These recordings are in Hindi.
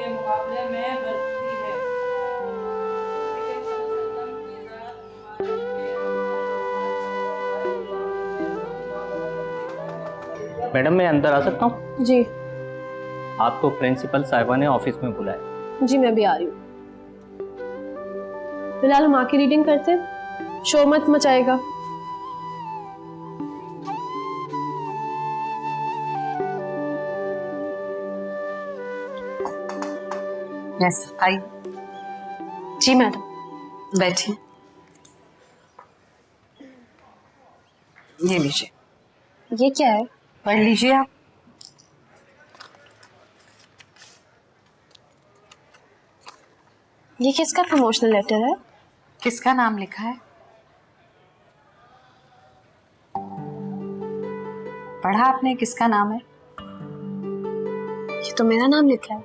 के मुकाबले में बढ़ती है। मैडम मैं अंदर आ सकता हूँ? जी आपको प्रिंसिपल साहिबा ने ऑफिस में बुलाया। जी, मैं भी आ रही हूँ। फिलहाल हम आके रीडिंग करते हैं, शोर मत मचाएगा। Yes I. Ji madam. बैठिए। ये लीजिए, ये क्या है? पढ़ लीजिए आप। ये किसका प्रमोशनल लेटर है? किसका नाम लिखा है? पढ़ा आपने किसका नाम है? ये तो मेरा नाम लिखा है।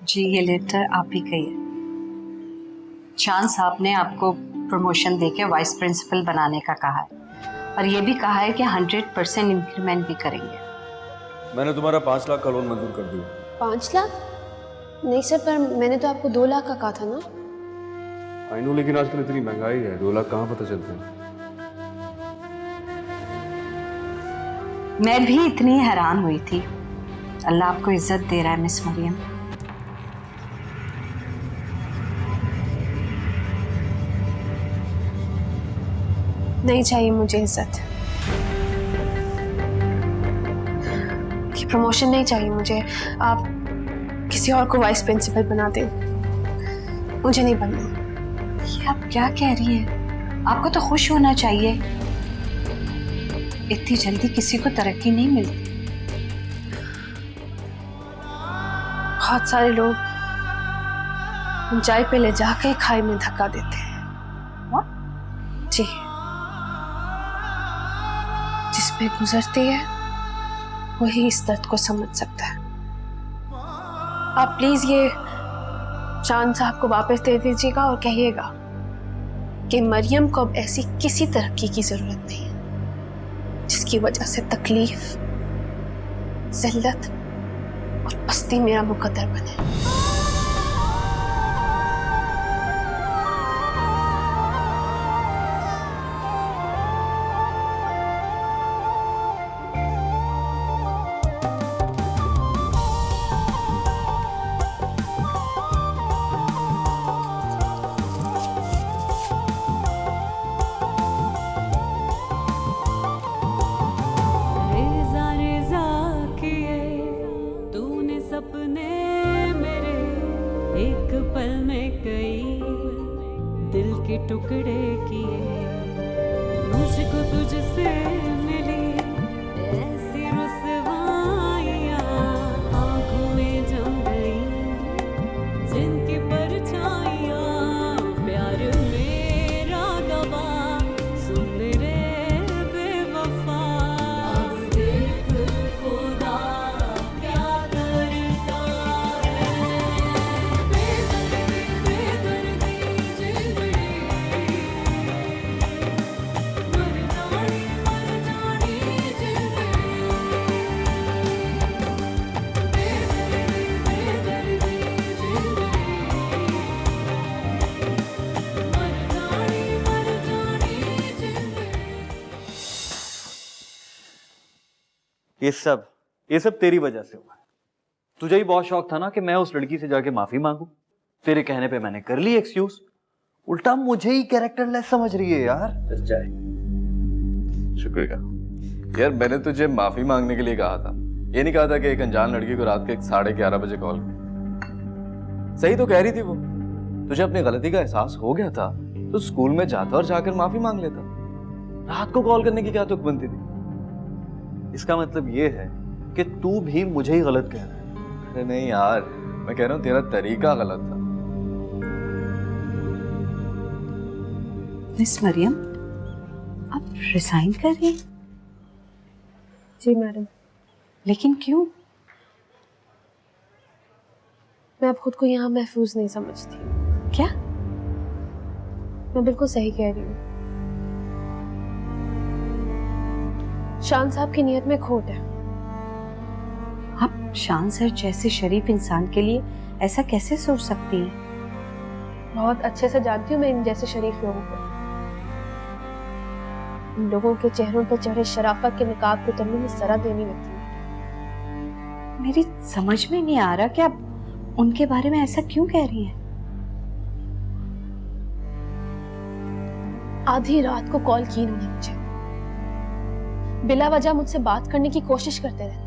जी, ये लेटर आप ही का ही है। चांद साहब ने आपको प्रमोशन देके वाइस प्रिंसिपल बनाने का कहा है और ये भी कहा है कि 100% इंक्रीमेंट भी करेंगे। मैंने तुम्हारा 5 लाख का लोन मंजूर कर दिया। 5 लाख? नहीं सर, पर मैंने तो आपको 2 लाख का कहा था ना। आई नो, लेकिन आजकल इतनी महंगाई है, 2 लाख कहाँ पता चलते हैं। मैं भी इतनी हैरान हुई थी। अल्लाह आपको इज्जत दे रहा है मिस मरियम। नहीं चाहिए मुझे इज्जत, ये प्रमोशन नहीं चाहिए मुझे। आप किसी और को वाइस प्रिंसिपल बना दें, मुझे नहीं बनना। ये आप क्या कह रही हैं? आपको तो खुश होना चाहिए। इतनी जल्दी किसी को तरक्की नहीं मिलती। बहुत सारे लोग ऊंचाई पे ले जाके खाई में धक्का देते हैं। जी, जिस पे गुजरती है वही इस दर्द को समझ सकता है। आप प्लीज ये चांद साहब को वापस दे दीजिएगा और कहिएगा कि मरियम को अब ऐसी किसी तरक्की की जरूरत नहीं है जिसकी वजह से तकलीफ, जिल्लत और पस्ती मेरा मुकद्दर बने। टुकड़े किए मुझको तुझसे मिली ऐसी रुसवाइयां, आंखों में जम गई जिनकी परछाइयां। प्यार मेरा गवाह सुन रे बेवफा, अब देख खुदा क्या करता है। बेदर्दी बेदर्दी जिंदड़ी, मर जानी जिंदड़ी। बेदर्दी बेदर्दी जिंदड़ी, मर जानी जिंदड़ी। ये सब तेरी वजह से हुआ है। तुझे ही बहुत शौक था ना कि मैं उस लड़की से जाके माफी मांगू। तेरे कहने पे मैंने कर ली एक्सक्यूज। उल्टा मुझे ही कैरेक्टरलेस समझ रही है यार। शुक्रिया यार, मैंने तुझे माफी मांगने के लिए कहा था, ये नहीं कहा था कि एक अनजान लड़की को रात के 11:30 बजे कॉल कर। सही तो कह रही थी वो। तुझे अपनी गलती का एहसास हो गया था तो स्कूल में जाता और जाकर माफी मांग लेता। रात को कॉल करने की क्या तुक बनती थी? इसका मतलब ये है कि तू भी मुझे ही गलत कह रहा है। अरे नहीं यार, मैं कह रहा हूँ तेरा तरीका गलत था। मिस मरियम, आप रिजाइन कर रही हैं? जी मैडम। लेकिन क्यों? मैं अब खुद को यहाँ महफूज नहीं समझती। क्या? मैं बिल्कुल सही कह रही हूँ। शान साहब की नीयत में खोट है। आप शान सर जैसे शरीफ इंसान के लिए ऐसा कैसे सोच सकती हैं? बहुत अच्छे से जानती हूँ मैं इन जैसे शरीफ लोगों को। इन लोगों के चेहरों पर चढ़े शराफत के निकाब को उतरने में जरा देर नहीं लगती। मेरी समझ में नहीं आ रहा कि आप उनके बारे में ऐसा क्यों कह रही हैं? आधी रात को कॉल की इन्होंने मुझे, बिला वजह मुझसे बात करने की कोशिश करते रहते हैं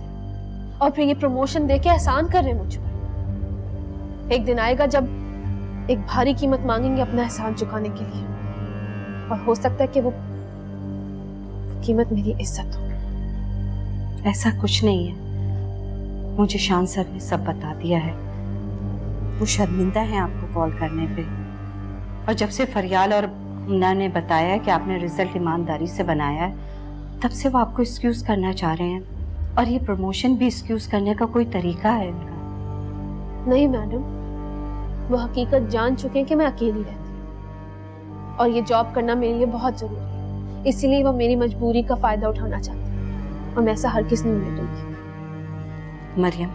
और फिर ये प्रमोशन देके एहसान कर रहे हैं मुझ पर। एक दिन आएगा जब एक भारी कीमत मांगेंगे अपना एहसान चुकाने के लिए, और हो सकता है कि वो कीमत मेरी इज्जत हो। ऐसा कुछ नहीं है, मुझे शान सर ने सब बता दिया है। वो शर्मिंदा है आपको कॉल करने पे, और जब से फरियाल और मुन्ना ने बताया कि आपने रिजल्ट ईमानदारी से बनाया है, तब से वो आपको एक्सक्यूज करना चाह रहे हैं। और ये प्रमोशन भी एक्सक्यूज करने का कोई तरीका है इनका? नहीं मैडम, वो हकीकत जान चुके हैं कि मैं अकेली रहती हूँ और ये जॉब करना मेरे लिए बहुत जरूरी है, इसीलिए वो मेरी मजबूरी का फायदा उठाना चाहते हैं और मैं ऐसा हरगिज़ नहीं होने दूंगी। मरियम,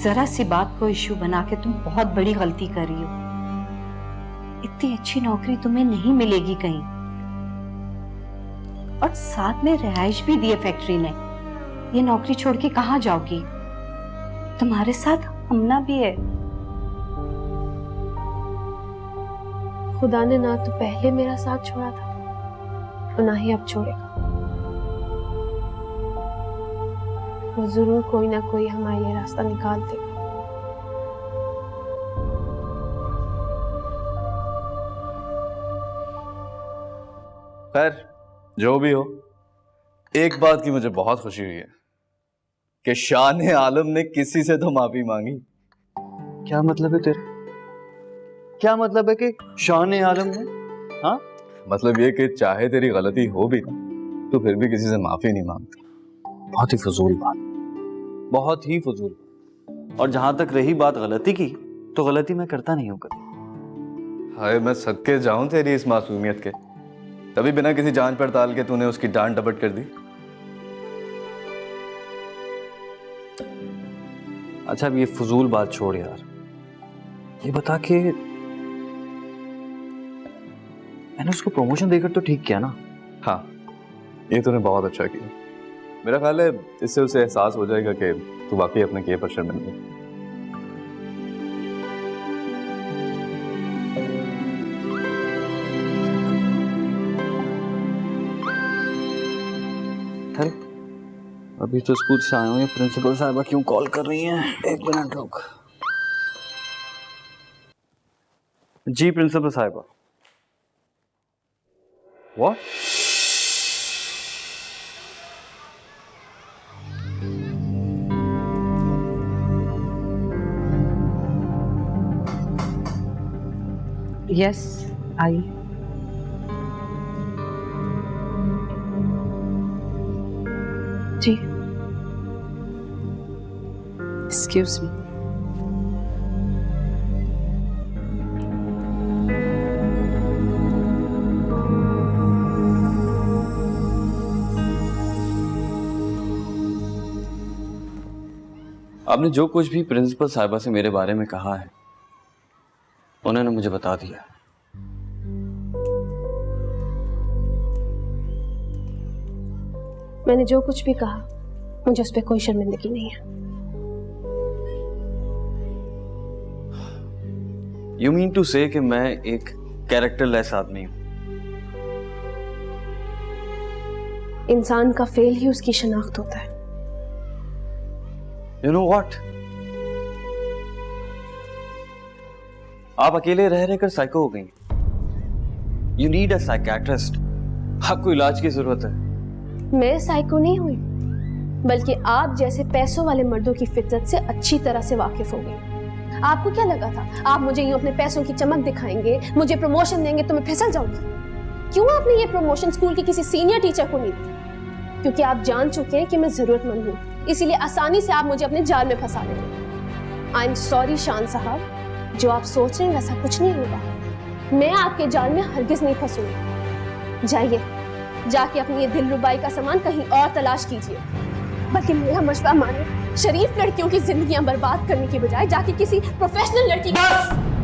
जरा सी बात को इश्यू बना के तुम बहुत बड़ी गलती कर रही हो। इतनी अच्छी नौकरी तुम्हें नहीं मिलेगी कहीं, और साथ में रिहाइश भी दी है फैक्ट्री ने। ये नौकरी छोड़ के कहाँ जाओगी? तुम्हारे साथ हमना भी है। खुदा ने ना तो पहले मेरा साथ छोड़ा था और ना ही अब छोड़ेगा। वो जरूर कोई ना कोई हमारे लिए रास्ता निकाल देगा। खैर जो भी हो, एक बात की मुझे बहुत खुशी हुई है कि शान आलम ने किसी से तो माफी मांगी। क्या मतलब है तेरा? क्या मतलब है कि शान आलम ने? हाँ, मतलब ये कि चाहे तेरी गलती हो भी ना, तो फिर भी किसी से माफी नहीं मांगती। बहुत ही फजूल बात, बहुत ही फजूल। और जहां तक रही बात गलती की, तो गलती मैं करता नहीं हूं कभी। हाय, मैं सदके जाऊं तेरी इस मासूमियत के, तभी बिना किसी जांच पड़ताल के तूने उसकी डांट डपट कर दी। अच्छा, अब ये फजूल बात छोड़ यार, ये बता के मैंने उसको प्रमोशन देकर तो ठीक किया ना? हाँ, ये तूने बहुत अच्छा किया। मेरा ख्याल है इससे उसे एहसास हो जाएगा कि तू वाकई अपने किए पर शर्मिंदा है। अरे अभी तो स्कूल से आए हुए, प्रिंसिपल साहिबा क्यों कॉल कर रही हैं? एक मिनट रुक। जी प्रिंसिपल साहिबा। व्हाट? Yes, I. जी, एक्सक्यूज मी। आपने जो कुछ भी प्रिंसिपल साहिबा से मेरे बारे में कहा है, उन्होंने मुझे बता दिया। मैंने जो कुछ भी कहा, मुझे उस पर कोई शर्मिंदगी नहीं है। यू मीन टू से कि मैं एक कैरेक्टरलेस आदमी हूं? इंसान का फेल ही उसकी शनाख्त होता है। यू नो व्हाट, आप अकेले रह रहकर साइको हो गई। You need a psychiatrist. आपको इलाज की जरूरत है। मैं साइको नहीं हुई, बल्कि आप जैसे पैसों वाले मर्दों की फितरत से अच्छी तरह से वाकिफ हो गई। आपको क्या लगा था आप मुझे यूं अपने पैसों की चमक दिखाएंगे, मुझे प्रमोशन देंगे तो मैं फिसल जाऊंगी? क्यों आपने ये प्रमोशन स्कूल के किसी सीनियर टीचर को नहीं दी? क्योंकि आप जान चुके हैं कि मैं जरूरतमंद हूँ, इसीलिए आसानी से आप मुझे अपने जाल में फंसा लेंगे। आई एम सॉरी शान साहब, जो आप सोच रहे हैं वैसा कुछ नहीं होगा। मैं आपके जाल में हरगिज नहीं फंसूंगी। जाइए, जाके अपनी ये दिलरुबाई का सामान कहीं और तलाश कीजिए, बल्कि मेरा मशवरा माने, शरीफ लड़कियों की जिंदगियां बर्बाद करने की बजाय जाके किसी प्रोफेशनल लड़की बस